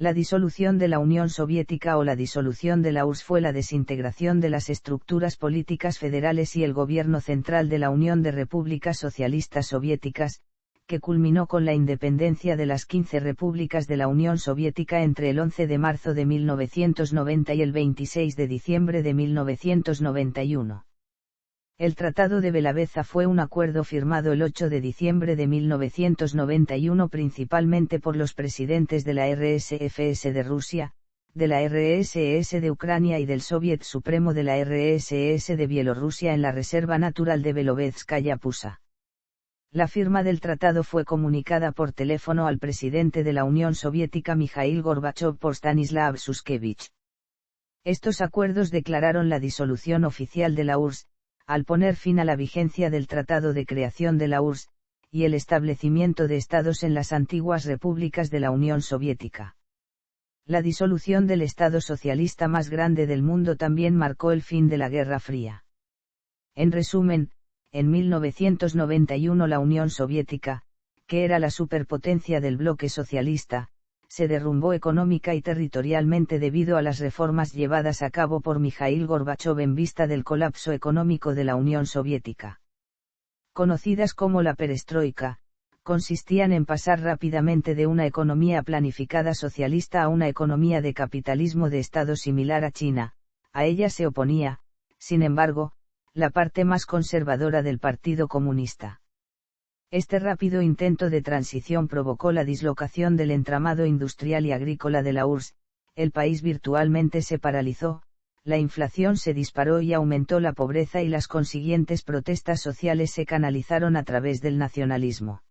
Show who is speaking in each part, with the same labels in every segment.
Speaker 1: La disolución de la Unión Soviética o la disolución de la URSS fue la desintegración de las estructuras políticas federales y el gobierno central de la Unión de Repúblicas Socialistas Soviéticas, que culminó con la independencia de las 15 repúblicas de la Unión Soviética entre el 11 de marzo de 1990 y el 26 de diciembre de 1991. El Tratado de Belavetza fue un acuerdo firmado el 8 de diciembre de 1991 principalmente por los presidentes de la RSFS de Rusia, de la RSS de Ucrania y del Soviet Supremo de la RSS de Bielorrusia en la Reserva Natural de Belovetskaya Pusa. La firma del tratado fue comunicada por teléfono al presidente de la Unión Soviética Mikhail Gorbachov por Stanislav Shushkevich. Estos acuerdos declararon la disolución oficial de la URSS, al poner fin a la vigencia del Tratado de Creación de la URSS, y el establecimiento de estados en las antiguas repúblicas de la Unión Soviética. La disolución del Estado socialista más grande del mundo también marcó el fin de la Guerra Fría. En resumen, en 1991 la Unión Soviética, que era la superpotencia del bloque socialista, se derrumbó económica y territorialmente debido a las reformas llevadas a cabo por Mikhail Gorbachov en vista del colapso económico de la Unión Soviética. Conocidas como la perestroika, consistían en pasar rápidamente de una economía planificada socialista a una economía de capitalismo de Estado similar a China. A ella se oponía, sin embargo, la parte más conservadora del Partido Comunista. Este rápido intento de transición provocó la dislocación del entramado industrial y agrícola de la URSS, el país virtualmente se paralizó, la inflación se disparó y aumentó la pobreza y las consiguientes protestas sociales se canalizaron a través del nacionalismo.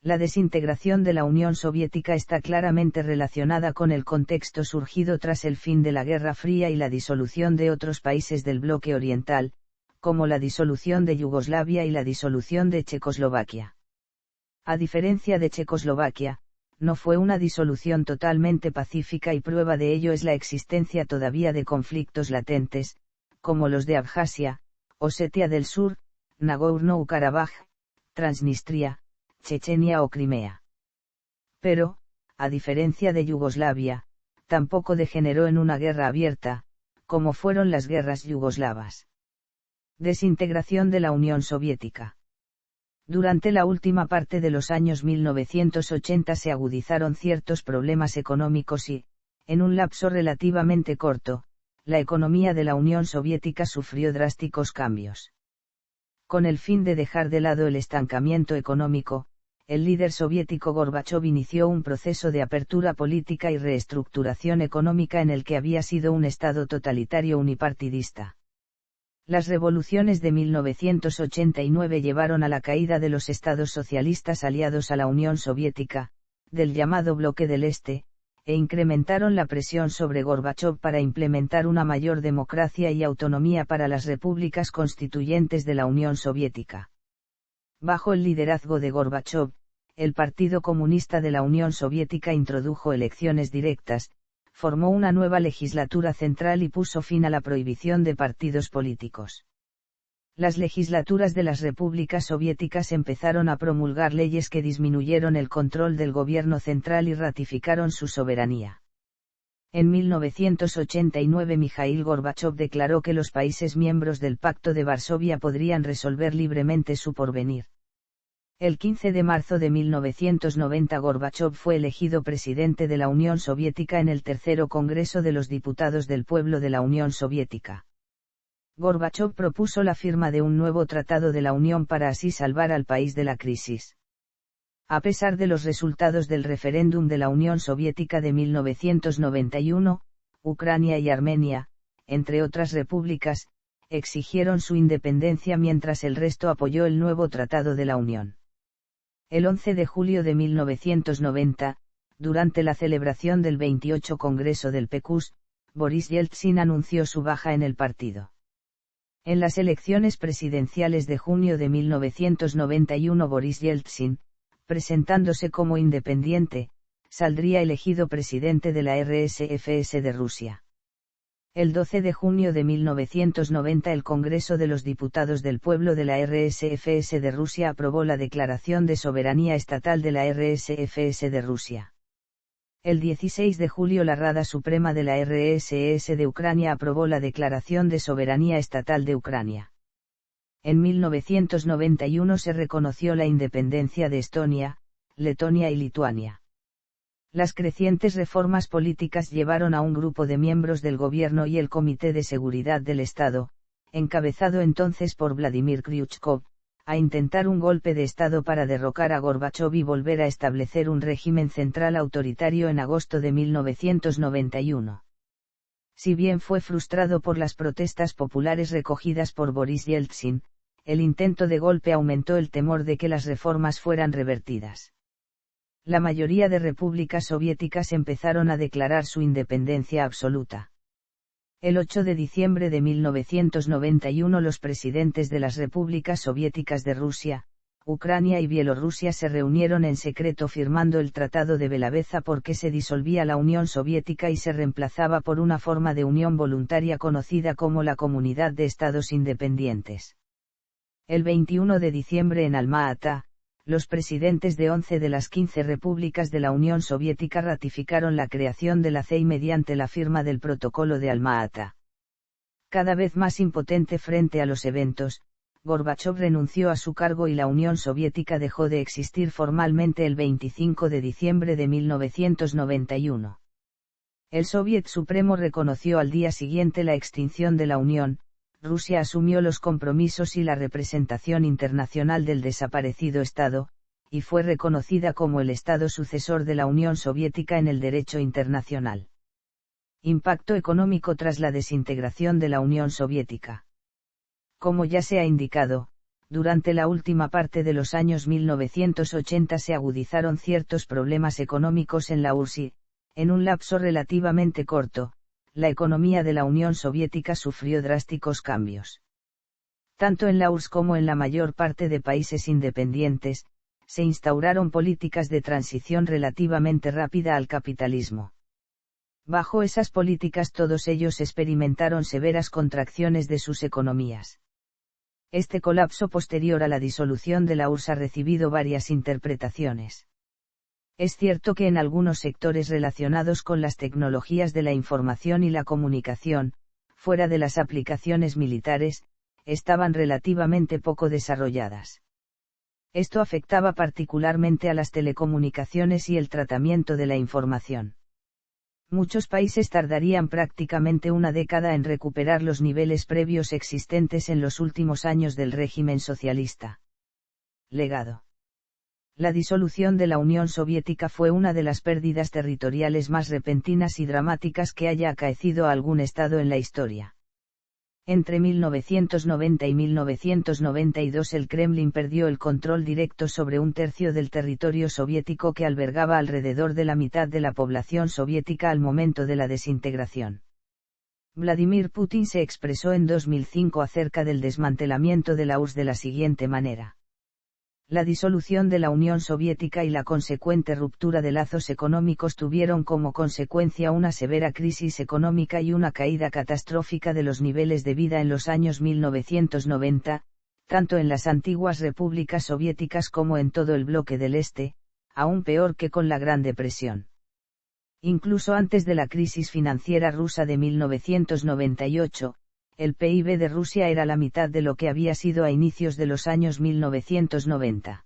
Speaker 1: La desintegración de la Unión Soviética está claramente relacionada con el contexto surgido tras el fin de la Guerra Fría y la disolución de otros países del bloque oriental, como la disolución de Yugoslavia y la disolución de Checoslovaquia. A diferencia de Checoslovaquia, no fue una disolución totalmente pacífica y prueba de ello es la existencia todavía de conflictos latentes, como los de Abjasia, Osetia del Sur, Nagorno-Karabaj, Transnistria, Chechenia o Crimea. Pero, a diferencia de Yugoslavia, tampoco degeneró en una guerra abierta, como fueron las guerras yugoslavas. Desintegración de la Unión Soviética. Durante la última parte de los años 1980 se agudizaron ciertos problemas económicos y, en un lapso relativamente corto, la economía de la Unión Soviética sufrió drásticos cambios. Con el fin de dejar de lado el estancamiento económico, el líder soviético Gorbachov inició un proceso de apertura política y reestructuración económica en el que había sido un Estado totalitario unipartidista. Las revoluciones de 1989 llevaron a la caída de los estados socialistas aliados a la Unión Soviética, del llamado Bloque del Este, e incrementaron la presión sobre Gorbachov para implementar una mayor democracia y autonomía para las repúblicas constituyentes de la Unión Soviética. Bajo el liderazgo de Gorbachov, el Partido Comunista de la Unión Soviética introdujo elecciones directas, formó una nueva legislatura central y puso fin a la prohibición de partidos políticos. Las legislaturas de las repúblicas soviéticas empezaron a promulgar leyes que disminuyeron el control del gobierno central y ratificaron su soberanía. En 1989 Mikhail Gorbachov declaró que los países miembros del Pacto de Varsovia podrían resolver libremente su porvenir. El 15 de marzo de 1990 Gorbachov fue elegido presidente de la Unión Soviética en el tercero Congreso de los Diputados del Pueblo de la Unión Soviética. Gorbachov propuso la firma de un nuevo tratado de la Unión para así salvar al país de la crisis. A pesar de los resultados del referéndum de la Unión Soviética de 1991, Ucrania y Armenia, entre otras repúblicas, exigieron su independencia mientras el resto apoyó el nuevo Tratado de la Unión. El 11 de julio de 1990, durante la celebración del 28 Congreso del PQS, Boris Yeltsin anunció su baja en el partido. En las elecciones presidenciales de junio de 1991 Boris Yeltsin, presentándose como independiente, saldría elegido presidente de la RSFS de Rusia. El 12 de junio de 1990 el Congreso de los Diputados del Pueblo de la RSFS de Rusia aprobó la Declaración de Soberanía Estatal de la RSFS de Rusia. El 16 de julio la Rada Suprema de la RSS de Ucrania aprobó la Declaración de Soberanía Estatal de Ucrania. En 1991 se reconoció la independencia de Estonia, Letonia y Lituania. Las crecientes reformas políticas llevaron a un grupo de miembros del gobierno y el Comité de Seguridad del Estado, encabezado entonces por Vladimir Kryuchkov, a intentar un golpe de Estado para derrocar a Gorbachov y volver a establecer un régimen central autoritario en agosto de 1991. Si bien fue frustrado por las protestas populares recogidas por Boris Yeltsin, el intento de golpe aumentó el temor de que las reformas fueran revertidas. La mayoría de repúblicas soviéticas empezaron a declarar su independencia absoluta. El 8 de diciembre de 1991 los presidentes de las repúblicas soviéticas de Rusia, Ucrania y Bielorrusia se reunieron en secreto firmando el Tratado de Belaveza porque se disolvía la Unión Soviética y se reemplazaba por una forma de unión voluntaria conocida como la Comunidad de Estados Independientes. El 21 de diciembre en Alma-Ata, los presidentes de 11 de las 15 repúblicas de la Unión Soviética ratificaron la creación de la CEI mediante la firma del Protocolo de Alma-Ata. Cada vez más impotente frente a los eventos, Gorbachov renunció a su cargo y la Unión Soviética dejó de existir formalmente el 25 de diciembre de 1991. El Soviet Supremo reconoció al día siguiente la extinción de la Unión. Rusia asumió los compromisos y la representación internacional del desaparecido Estado, y fue reconocida como el Estado sucesor de la Unión Soviética en el derecho internacional. Impacto económico tras la desintegración de la Unión Soviética. Como ya se ha indicado, durante la última parte de los años 1980 se agudizaron ciertos problemas económicos en la URSS y, en un lapso relativamente corto, la economía de la Unión Soviética sufrió drásticos cambios. Tanto en la URSS como en la mayor parte de países independientes, se instauraron políticas de transición relativamente rápida al capitalismo. Bajo esas políticas todos ellos experimentaron severas contracciones de sus economías. Este colapso posterior a la disolución de la URSS ha recibido varias interpretaciones. Es cierto que en algunos sectores relacionados con las tecnologías de la información y la comunicación, fuera de las aplicaciones militares, estaban relativamente poco desarrolladas. Esto afectaba particularmente a las telecomunicaciones y el tratamiento de la información. Muchos países tardarían prácticamente una década en recuperar los niveles previos existentes en los últimos años del régimen socialista. Legado. La disolución de la Unión Soviética fue una de las pérdidas territoriales más repentinas y dramáticas que haya acaecido a algún Estado en la historia. Entre 1990 y 1992 el Kremlin perdió el control directo sobre un tercio del territorio soviético que albergaba alrededor de la mitad de la población soviética al momento de la desintegración. Vladimir Putin se expresó en 2005 acerca del desmantelamiento de la URSS de la siguiente manera. La disolución de la Unión Soviética y la consecuente ruptura de lazos económicos tuvieron como consecuencia una severa crisis económica y una caída catastrófica de los niveles de vida en los años 1990, tanto en las antiguas repúblicas soviéticas como en todo el bloque del Este, aún peor que con la Gran Depresión. Incluso antes de la crisis financiera rusa de 1998, el PIB de Rusia era la mitad de lo que había sido a inicios de los años 1990.